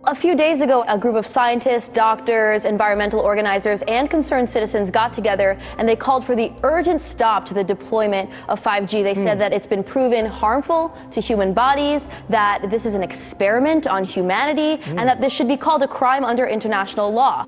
A few days ago, a group of scientists, doctors, environmental organizers, and concerned citizens got together and they called for the urgent stop to the deployment of 5G. They said that it's been proven harmful to human bodies, that this is an experiment on humanity, and that this should be called a crime under international law.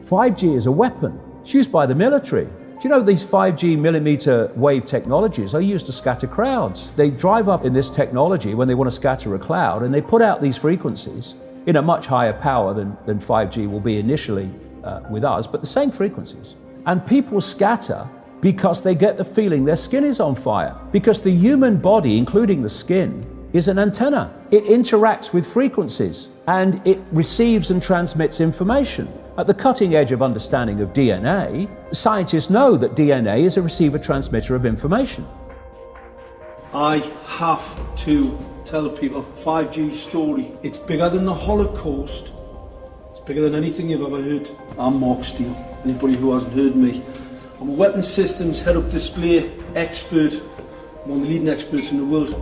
"5G is a weapon. It's used by the military. Do you know these 5G millimeter wave technologies are used to scatter crowds? They drive up in this technology when they want to scatter a cloud, and they put out these frequencies in a much higher power than 5G will be initially with us, but the same frequencies. And people scatter because they get the feeling their skin is on fire. Because the human body, including the skin, is an antenna. It interacts with frequencies and it receives and transmits information. At the cutting edge of understanding of DNA, scientists know that DNA is a receiver-transmitter of information. I have to tell people 5G story. It's bigger than the Holocaust. It's bigger than anything you've ever heard. I'm Mark Steele. Anybody who hasn't heard me. I'm a weapons systems head-up display expert. I'm one of the leading experts in the world.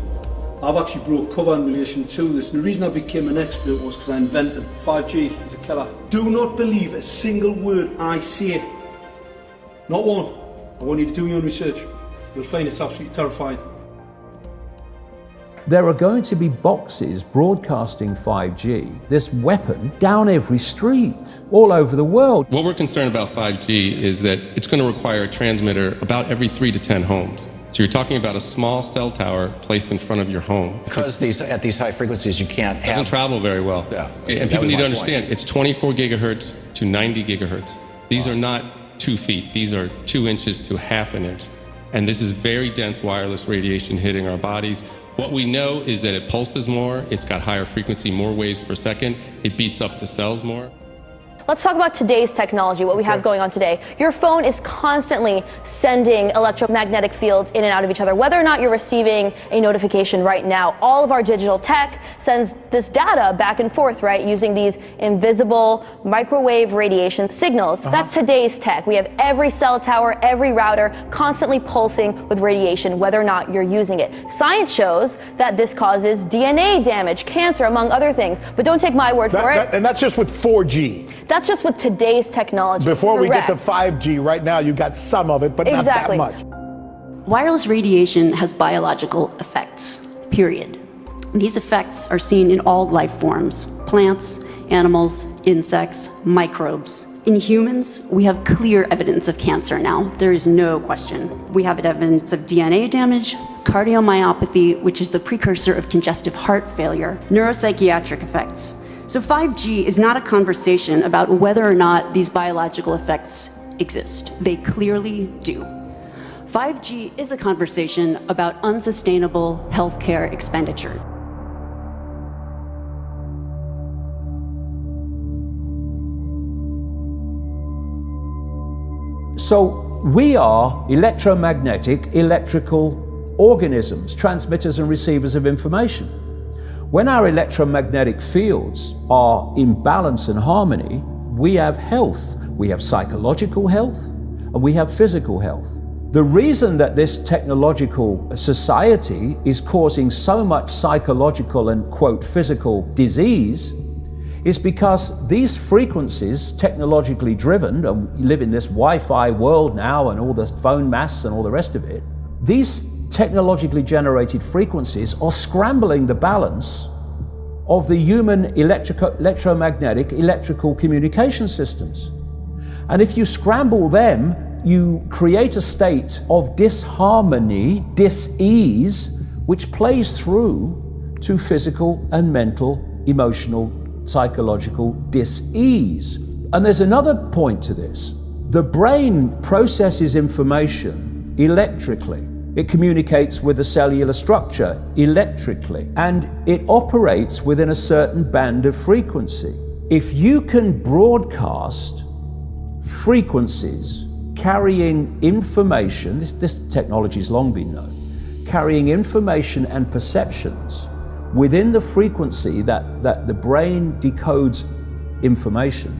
I've actually broke cover in relation to this, and the reason I became an expert was because I invented 5G is a killer. Do not believe a single word I say. Not one. I want you to do your own research. You'll find it's absolutely terrifying. There are going to be boxes broadcasting 5G, this weapon, down every street, all over the world. What we're concerned about 5G is that it's going to require a transmitter about every 3 to 10 homes. So you're talking about a small cell tower placed in front of your home. Because at these high frequencies you can't have... It doesn't travel very well. Yeah. And people need to understand, it's 24 gigahertz to 90 gigahertz. These are not 2 feet. These are 2 inches to half an inch. And this is very dense wireless radiation hitting our bodies. What we know is that it pulses more, it's got higher frequency, more waves per second, it beats up the cells more. Let's talk about today's technology, what we have going on today. Your phone is constantly sending electromagnetic fields in and out of each other. Whether or not you're receiving a notification right now, all of our digital tech sends this data back and forth, right, using these invisible microwave radiation signals. That's today's tech. We have every cell tower, every router constantly pulsing with radiation, whether or not you're using it. Science shows that this causes DNA damage, cancer, among other things. But don't take my word for it. And that's just with 4G. That's just with today's technology. Before we get to 5G, right now you got some of it, but not that much. Wireless radiation has biological effects, period. These effects are seen in all life forms: plants, animals, insects, microbes. In humans, we have clear evidence of cancer now. There is no question. We have evidence of DNA damage, cardiomyopathy, which is the precursor of congestive heart failure, neuropsychiatric effects. So 5G is not a conversation about whether or not these biological effects exist. They clearly do. 5G is a conversation about unsustainable healthcare expenditure. So we are electromagnetic, electrical organisms, transmitters and receivers of information. When our electromagnetic fields are in balance and harmony, we have health. We have psychological health and we have physical health. The reason that this technological society is causing so much psychological and, quote, physical disease is because these frequencies, technologically driven, and we live in this Wi-Fi world now and all the phone masts and all the rest of it, these technologically generated frequencies are scrambling the balance of the human electromagnetic electrical communication systems. And if you scramble them, you create a state of disharmony, dis-ease, which plays through to physical and mental, emotional, psychological dis-ease. And there's another point to this. The brain processes information electrically. It communicates with the cellular structure electrically, and it operates within a certain band of frequency. If you can broadcast frequencies carrying information, this technology has long been known, carrying information and perceptions within the frequency that the brain decodes information,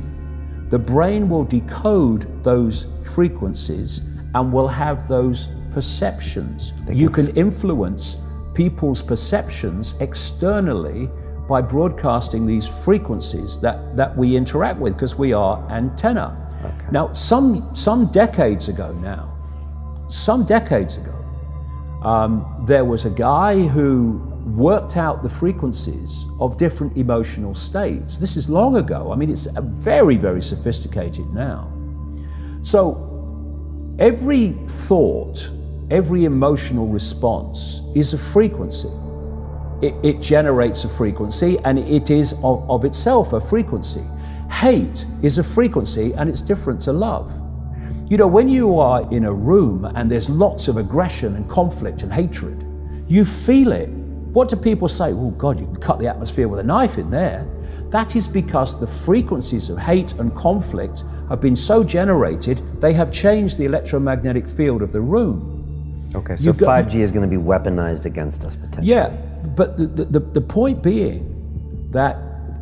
the brain will decode those frequencies and will have those perceptions. You can influence people's perceptions externally by broadcasting these frequencies that we interact with, because we are antenna. Okay. Now, some decades ago, there was a guy who worked out the frequencies of different emotional states. This is long ago. I mean, it's very, very sophisticated now. So every thought, every emotional response is a frequency. It generates a frequency, and it is of itself a frequency. Hate is a frequency, and it's different to love. You know, when you are in a room and there's lots of aggression and conflict and hatred, you feel it. What do people say? Oh God, you can cut the atmosphere with a knife in there. That is because the frequencies of hate and conflict have been so generated, they have changed the electromagnetic field of the room. Okay, so 5G is going to be weaponized against us potentially. Yeah, but the point being that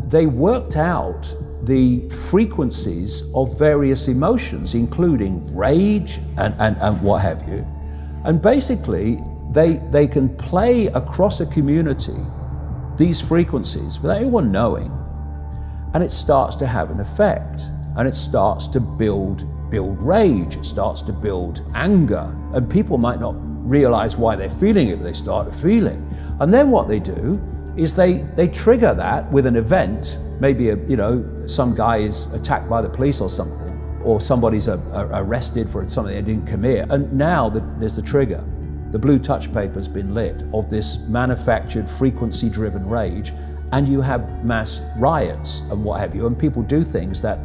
they worked out the frequencies of various emotions, including rage and what have you. And basically, they can play across a community these frequencies without anyone knowing, and it starts to have an effect, and it starts to build rage, it starts to build anger, and people might not realize why they're feeling it, but they start to feel it. And then what they do is they trigger that with an event. Maybe some guy is attacked by the police or something, or somebody's arrested for something they didn't commit, and now there's the trigger. The blue touch paper's been lit of this manufactured frequency-driven rage, and you have mass riots and what have you, and people do things that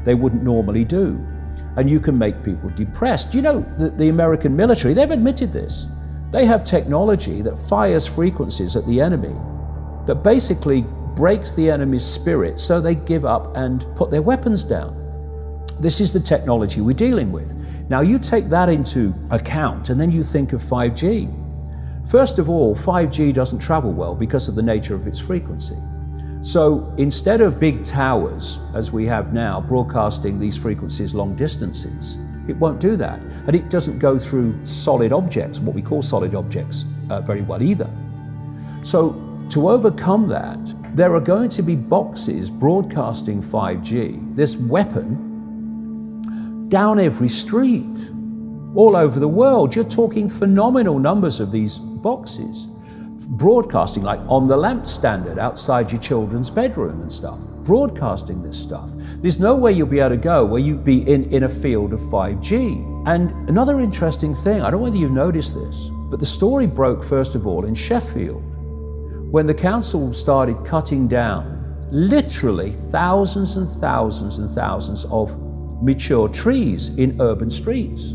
they wouldn't normally do. And you can make people depressed. You know, the American military, they've admitted this. They have technology that fires frequencies at the enemy that basically breaks the enemy's spirit, so they give up and put their weapons down. This is the technology we're dealing with. Now you take that into account and then you think of 5G. First of all, 5G doesn't travel well because of the nature of its frequency. So instead of big towers, as we have now, broadcasting these frequencies long distances, it won't do that. And it doesn't go through solid objects, what we call solid objects, very well either. So to overcome that, there are going to be boxes broadcasting 5G, this weapon, down every street, all over the world. You're talking phenomenal numbers of these boxes, broadcasting like on the lamp standard outside your children's bedroom and stuff, broadcasting this stuff. There's no way you'll be able to go where you'd be in a field of 5G. And another interesting thing, I don't know whether you've noticed this, but the story broke first of all in Sheffield, when the council started cutting down literally thousands and thousands and thousands of mature trees in urban streets.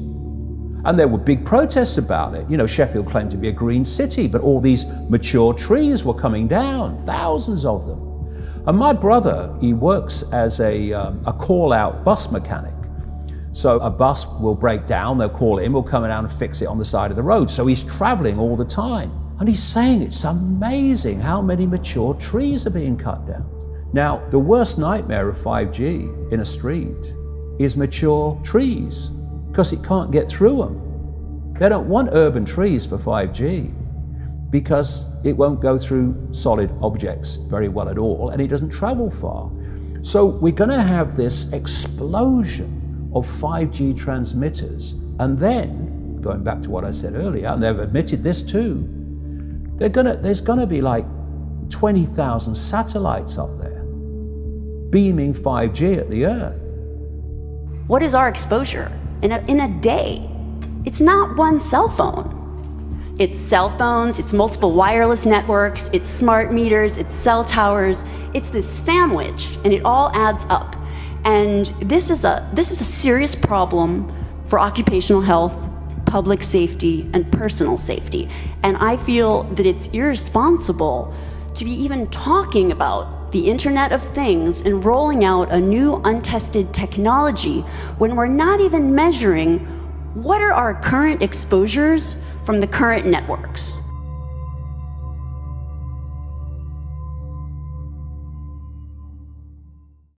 And there were big protests about it. You know, Sheffield claimed to be a green city, but all these mature trees were coming down, thousands of them. And my brother, he works as a call-out bus mechanic. So a bus will break down, they'll call him, we'll come down and fix it on the side of the road. So he's traveling all the time. And he's saying it's amazing how many mature trees are being cut down. Now, the worst nightmare of 5G in a street is mature trees, because it can't get through them. They don't want urban trees for 5G because it won't go through solid objects very well at all, and it doesn't travel far. So we're going to have this explosion of 5G transmitters, and then, going back to what I said earlier, and they've admitted this too, there's going to be like 20,000 satellites up there beaming 5G at the Earth. What is our exposure in a day? It's not one cell phone. It's cell phones, it's multiple wireless networks, it's smart meters, it's cell towers. It's this sandwich, and it all adds up. And this is a serious problem for occupational health, public safety, and personal safety. And I feel that it's irresponsible to be even talking about the Internet of Things and rolling out a new untested technology when we're not even measuring what are our current exposures from the current networks.